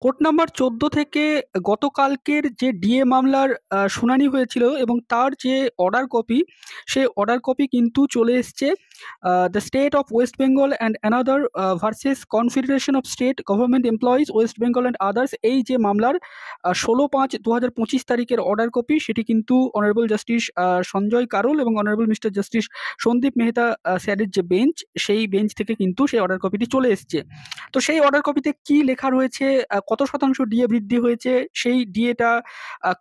Court number 14 থেকে গতকালকের যে ডিএ মামলার শুনানি হয়েছিল এবং তার যে অর্ডার কপি, সেই অর্ডার কপি কিন্তু চলে এসছে the state of West Bengal and another versus confederation of state government employees West Bengal and others. এই যে মামলার 16/5/2025 তারিখের অর্ডার কপি, সেটি কিন্তু অনারেবল জাস্টিস সঞ্জয় কারোল এবং honourable mister justice Sandeep Mehta স্যারের যে বেঞ্চ, সেই বেঞ্চ থেকে কিন্তু সেই অর্ডার কপিটি চলে এসছে। তো সেই অর্ডার কপিতে কি লেখা রয়েছে, কত শতাংশ ডিএ বৃদ্ধি হয়েছে, সেই ডিএটা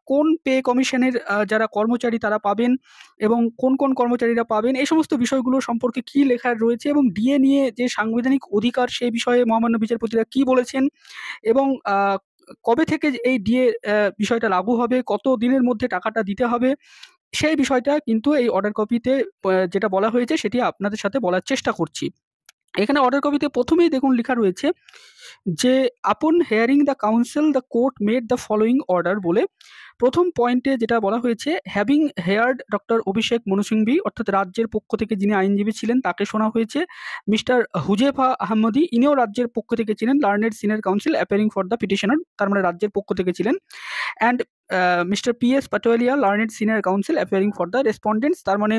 কোন পে কমিশনের যারা কর্মচারী তারা পাবেন এবং কোন কোন কর্মচারীরা পাবেন, এই সমস্ত বিষয়গুলো সম্পর্কে কি লেখা রয়েছে এবং ডিএ নিয়ে যে সাংবিধানিক অধিকার সেই বিষয়ে মহামান্য বিচারপতিরা কি বলেছেন এবং কবে থেকে এই ডিএ বিষয়টা লাগু হবে, কত দিনের মধ্যে টাকাটা দিতে হবে, সেই বিষয়টা কিন্তু এই অর্ডার কপিতে যেটা বলা হয়েছে সেটি আপনাদের সাথে বলার চেষ্টা করছি। এখানে অর্ডার কপিতে প্রথমেই দেখুন লেখা রয়েছে যে আপন hearing the council the court made the following order বলে প্রথম পয়েন্টে যেটা বলা হয়েছে, having heard doctor Abhishek Manu Singhvi, অর্থাৎ রাজ্যের পক্ষ থেকে যিনি আইনজীবী ছিলেন তাকে শোনা হয়েছে। মিস্টার হুজেফা আহমদি, ইনিও রাজ্যের পক্ষ থেকে ছিলেন, learned senior counsel appearing for the petitioner, তার মানে রাজ্যের পক্ষ থেকে ছিলেন। And mister P S. Patwalia, learned senior counsel appearing for the respondents, তার মানে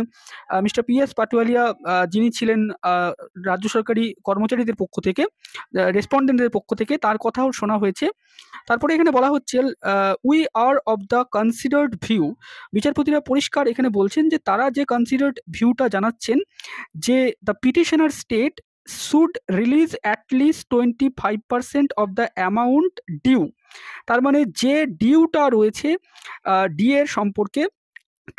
মিস্টার পি.এস. পাটোয়ালিয়া যিনি ছিলেন রাজ্য সরকারি কর্মচারীদের পক্ষ থেকে, রেসপন্ডেন্টদের পক্ষ থেকে, তার কথাও শোনা হয়েছে। তারপরে এখানে বলা হচ্ছে we are of the considered view, বিচারপতিরা পরিষ্কার এখানে বলছেন যে তারা যে কনসিডার্ড ভিউটা জানাচ্ছেন যে the petitioner state should release at least 25% of the amount due, তার মানে যে ডিউটা রয়েছে ডিএর সম্পর্কে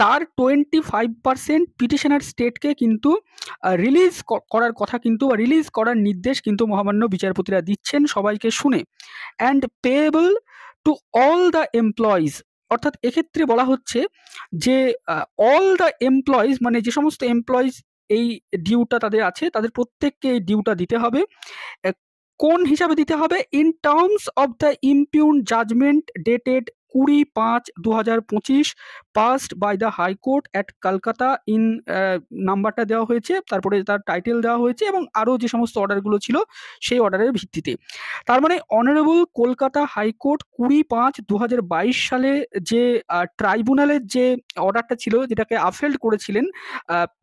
তার 25% পিটিশনার স্টেটকে কিন্তু রিলিজ করার কথা কিন্তু, বা রিলিজ করার নির্দেশ কিন্তু মহামান্য বিচারপতিরা দিচ্ছেন সবাইকে শুনে। And payable to all the employees, অর্থাৎ এক্ষেত্রে বলা হচ্ছে যে অল দ্য এমপ্লয়িজ মানে যে সমস্ত এমপ্লয়িজ এই ডিউটা তাদের আছে তাদের প্রত্যেককে এই ডিউটা দিতে হবে। কোন হিসাবে দিতে হবে? In terms of the impugned judgment dated 20/5/2025 passed by the high court at Kolkata in, নাম্বারটা দেওয়া হয়েছে, তারপরে তার টাইটেল দেওয়া হয়েছে এবং আরও যে সমস্ত অর্ডারগুলো ছিল সেই অর্ডারের ভিত্তিতে। তার মানে অনারেবল কলকাতা হাইকোর্ট 20/5/2022 সালে যে ট্রাইব্যুনালের যে অর্ডারটা ছিল যেটাকে আপহেল্ড করেছিলেন,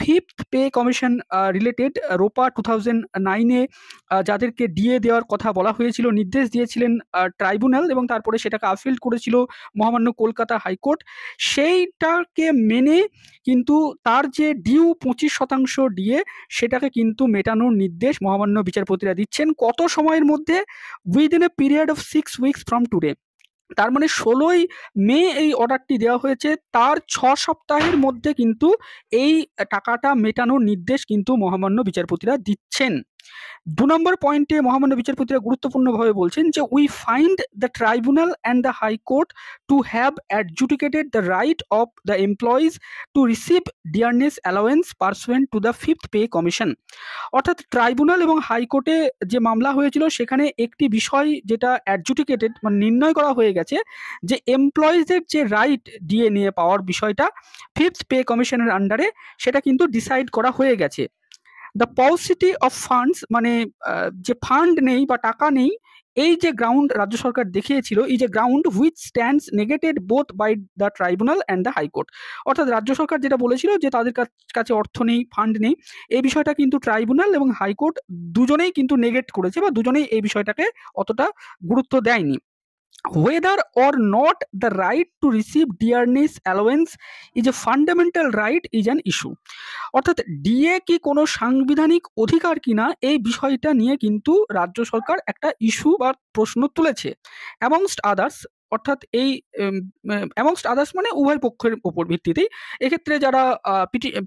ফিফথ পে কমিশন রিলেটেড রোপা 2009-এ যাদেরকে ডিএ দেওয়ার কথা বলা হয়েছিল, নির্দেশ দিয়েছিলেন ট্রাইব্যুনাল এবং তারপরে সেটাকে আপহিল করেছিল মহামান্য কলকাতা হাইকোর্ট, সেইটাকে মেনে কিন্তু তার যে ডিউ 25% ডিএ সেটাকে কিন্তু মেটানোর নির্দেশ মহামান্য বিচারপতিরা দিচ্ছেন। কত সময়ের মধ্যে? Within a period of 6 weeks from today, তার মানে 16ই মে এই অর্ডারটি দেওয়া হয়েছে, তার 6 সপ্তাহের মধ্যে কিন্তু এই টাকাটা মেটানোর নির্দেশ কিন্তু মহামান্য বিচারপতিরা দিচ্ছেন। 2 নম্বর পয়েন্টে মহামান্য বিচারপতিরা গুরুত্বপূর্ণভাবে বলছেন যে we find the tribunal and the high court to have adjudicated the right of the employees to receive dearness allowance pursuant to the fifth pay commission, অর্থাৎ ট্রাইব্যুনাল এবং হাইকোর্টে যে মামলা হয়েছিল সেখানে একটি বিষয় যেটা অ্যাডজুডিকেটেড মানে নির্ণয় করা হয়ে গেছে যে এমপ্লয়িজের যে রাইট ডিএ নিয়ে পাওয়ার বিষয়টা ফিফথ পে কমিশনের আন্ডারে সেটা কিন্তু ডিসাইড করা হয়ে গেছে। দ্য পসিটি অফ ফান্ডস মানে যে ফান্ড নেই বা টাকা নেই, এই যে গ্রাউন্ড রাজ্য সরকার দেখিয়েছিল, এই যে ground which stands negated both by the tribunal and the high court, অর্থাৎ রাজ্য সরকার যেটা বলেছিল যে তাদের কাছে অর্থ নেই, ফান্ড নেই, এই বিষয়টা কিন্তু ট্রাইব্যুনাল এবং হাইকোর্ট দুজনেই কিন্তু নেগেট করেছে বা দুজনেই এই বিষয়টাকে অতটা গুরুত্ব দেয়নি। Whether or not the right to receive dearness allowance is a fundamental right is an issue, অর্থাৎ ডিএ কি কোনো সাংবিধানিক অধিকার কিনা এই বিষয়টা নিয়ে কিন্তু রাজ্য সরকার একটা ইস্যু বা প্রশ্ন তুলেছে। অ্যামংস্ট আদার্স, অর্থাৎ এই অ্যামংস্ট আদার্স মানে উভয় পক্ষের উপর ভিত্তিতেই, এক্ষেত্রে যারা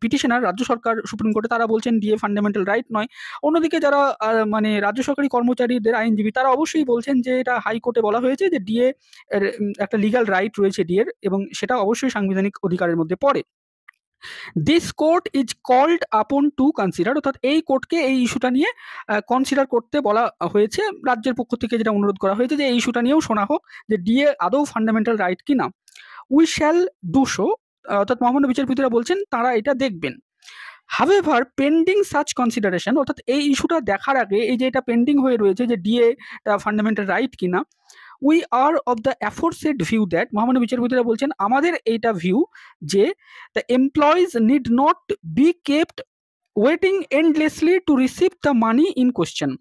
পিটিশনার রাজ্য সরকার সুপ্রিম কোর্টে তারা বলছেন ডিএ ফান্ডামেন্টাল রাইট নয়, অন্যদিকে যারা মানে রাজ্য সরকারি কর্মচারীদের আইনজীবী তারা অবশ্যই বলছেন যে এটা হাইকোর্টে বলা হয়েছে যে ডিএ এর একটা লিগ্যাল রাইট রয়েছে ডিএর এবং সেটা অবশ্যই সাংবিধানিক অধিকারের মধ্যে পড়ে। This court is called upon to consider, অর্থাৎ এই কোর্টকে এই ইস্যুটা নিয়ে কনসিডার করতে বলা হয়েছে, রাজ্যের পক্ষ থেকে যেটা অনুরোধ করা হয়েছে যে এই ইস্যুটা নিয়েও শোনা হোক যে ডিএ আদৌ ফান্ডামেন্টাল রাইট কিনা। উই শ্যাল ডু সো, অর্থাৎ মহামান্য বিচারপতিরা বলছেন তারা এটা দেখবেন। হাউএভার পেন্ডিং সাচ কনসিডারেশন, অর্থাৎ এই ইস্যুটা দেখার আগে এই যে এটা পেন্ডিং হয়ে রয়েছে যে ডিএ ফান্ডামেন্টাল রাইট কিনা, we are of the aforesaid view that, মহামান্য বিচারপতিরা বলছেন আমাদের এইটা ভিউ যে the employees need not be kept waiting endlessly to receive the money in question.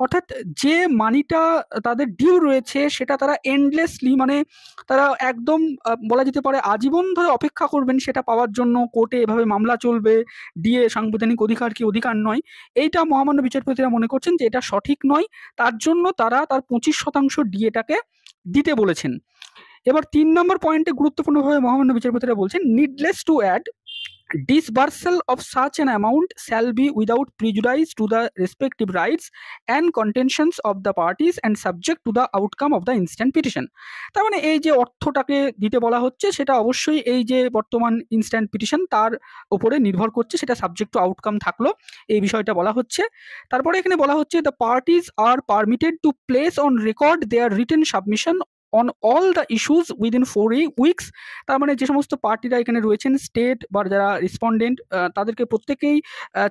অর্থাৎ যে মানিটা তাদের ডিউ রয়েছে সেটা তারা এন্ডলেসলি, মানে তারা একদম বলা যেতে পারে আজীবন ধরে অপেক্ষা করবেন সেটা পাওয়ার জন্য, কোর্টে এভাবে মামলা চলবে, ডিএ সাংবিধানিক অধিকার কি অধিকার নয়, এইটা মহামান্য বিচারপতিরা মনে করছেন যে এটা সঠিক নয়, তার জন্য তারা তার 25% ডিএটাকে দিতে বলেছেন। এবার 3 নম্বর পয়েন্টে গুরুত্বপূর্ণভাবে মহামান্য বিচারপতিরা বলছেন needless to add disbursal of such an amount shall be without prejudice to the respective rights and contentions of the parties and subject to the outcome of the instant petition। তার মানে এই যে অর্থটাকে দিতে বলা হচ্ছে সেটা অবশ্যই এই যে বর্তমান ইনস্ট্যান্ট পিটিশন তার উপরে নির্ভর করছে, সেটা সাবজেক্ট টু আউটকাম থাকলো, এই বিষয়টা বলা হচ্ছে। তারপরে এখানে বলা হচ্ছে the parties are permitted to place on record their written submission on all the issues within 4 weeks. তার মানে যে সমস্ত পার্টিরা এখানে রয়েছেন, স্টেট বা যারা রেসপন্ডেন্ট, তাদেরকে প্রত্যেকেই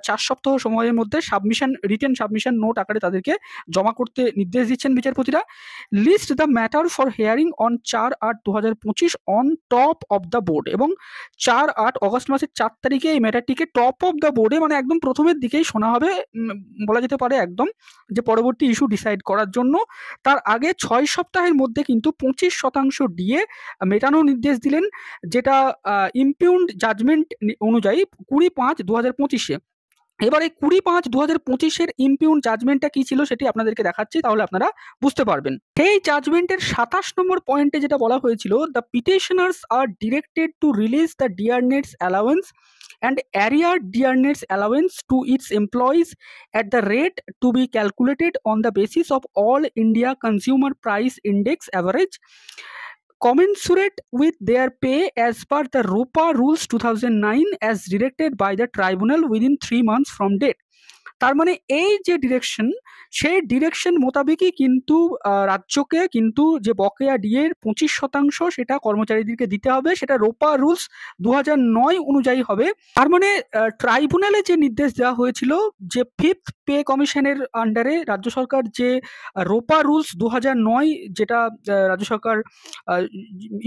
4 সপ্তাহ সময়ের মধ্যে রিটেন সাবমিশন নোট আকারে তাদেরকে জমা করতে নির্দেশ দিচ্ছেন বিচারপতিরা। List the matter for hearing on 4/8/2025 on top of the board, এবং 4/8 অগস্ট মাসের 4 তারিখে এই ম্যাটারটিকে টপ অফ দ্য বোর্ডে, মানে একদম প্রথমের দিকেই শোনা হবে, বলা যেতে পারে একদম যে পরবর্তী ইস্যু ডিসাইড করার জন্য। তার আগে 6 সপ্তাহের মধ্যে কিন্তু 25% ডিএ মেটানোর নির্দেশ দিলেন, যেটা ইমপিউন্ড জাজমেন্ট অনুযায়ী 20/5/2025-এ। এবার এই 20/5/2025-এর ইমপিউন্ড জাজমেন্টটা কি ছিল সেটি আপনাদেরকে দেখাচ্ছি, তাহলে আপনারা বুঝতে পারবেন। সেই জাজমেন্টের 27 নম্বর পয়েন্টে যেটা বলা হয়েছিল, the petitioners are directed to release the dearness allowance and arrear dearness allowance to its employees at the rate to be calculated on the basis of all India Consumer Price Index average commensurate with their pay as per the ROPA rules 2009 as directed by the tribunal within 3 months from date। তার মানে এই যে direction, সেই direction মোতাবেকই কিন্তু রাজ্যকে কিন্তু যে বকেয়া ডিএর 25% সেটা কর্মচারীদেরকে দিতে হবে, সেটা রোপা রুলস 2009 অনুযায়ী হবে। তার মানে ট্রাইব্যুনালে যে নির্দেশ দেওয়া হয়েছিল যে 5th পে কমিশনের আন্ডারে রাজ্য সরকার যে রোপা রুলস 2009 যেটা রাজ্য সরকার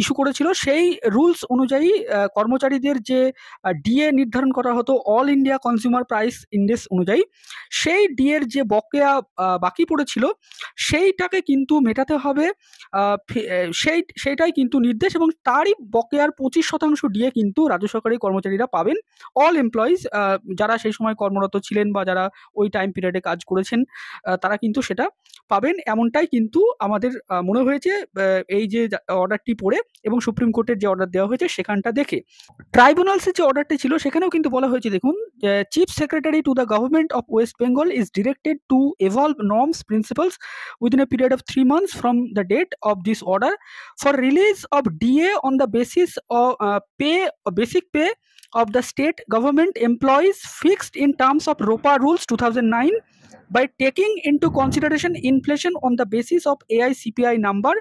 ইস্যু করেছিল, সেই রুলস অনুযায়ী কর্মচারীদের যে ডিএ নির্ধারণ করা হতো all India consumer price index অনুযায়ী, সেই ডিএর যে বকেয়া বাকি পড়েছিল সেইটাকে কিন্তু মেটাতে হবে, সেইটাই কিন্তু নির্দেশ, এবং তারই বকেয়ার 25% ডিএ কিন্তু রাজ্য সরকারি কর্মচারীরা পাবেন। অল এমপ্লয়িজ যারা সেই সময় কর্মরত ছিলেন বা যারা ওই টাইম পিরিয়ডে কাজ করেছেন তারা কিন্তু সেটা পাবেন, এমনটাই কিন্তু আমাদের মনে হয়েছে এই যে অর্ডারটি পড়ে এবং সুপ্রিম কোর্টের যে অর্ডার দেওয়া হয়েছে সেখানটা দেখে। ট্রাইব্যুনালসের যে অর্ডারটি ছিল সেখানেও কিন্তু বলা হয়েছে, দেখুন, chief secretary to the government of West Bengal is directed to evolve norms principles within a period of 3 months from the date of this order for release of DA on the basis of basic pay of the state government employees fixed in terms of ROPA rules 2009 by taking into consideration inflation on the basis of AI-CPI number,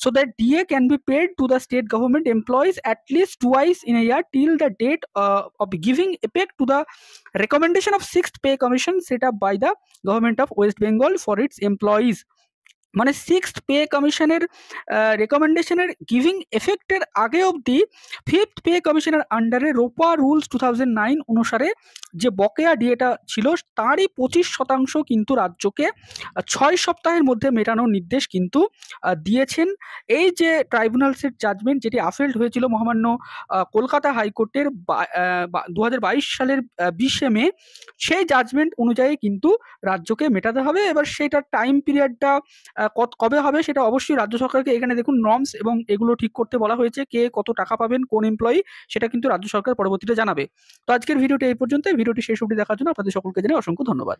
so that DA can be paid to the state government employees at least twice in a year till the date of giving effect to the recommendation of 6th pay commission set up by the government of West Bengal for its employees। মানে 6th pay কমিশনের রেকমেন্ডেশনের giving এফেক্টের আগে অবধি 5th pay কমিশনের আন্ডারে রোপা rules 2009 অনুসারে যে বকেয়া ডিএটা ছিল তারই 25% কিন্তু রাজ্যকে 6 সপ্তাহের মধ্যে মেটানোর নির্দেশ কিন্তু দিয়েছেন। এই যে ট্রাইব্যুনালসের জাজমেন্ট যেটি আফেল্ড হয়েছিল মহামান্য কলকাতা হাইকোর্টের 2022 সালের 20শে মে, সেই জাজমেন্ট অনুযায়ী কিন্তু রাজ্যকে মেটাতে হবে। এবার সেটার টাইম পিরিয়ডটা কবে হবে সেটা অবশ্যই রাজ্য সরকারকে, এখানে দেখুন নর্মস এবং এগুলো ঠিক করতে বলা হয়েছে, কে কত টাকা পাবেন কোন এমপ্লয়ি, সেটা কিন্তু রাজ্য সরকার পরবর্তীতে জানাবে। তো আজকের ভিডিওটি এই পর্যন্ত। ভিডিওটি শেষ অবধি দেখার জন্য আপনাদের সকলকে জানাই অসংখ্য ধন্যবাদ।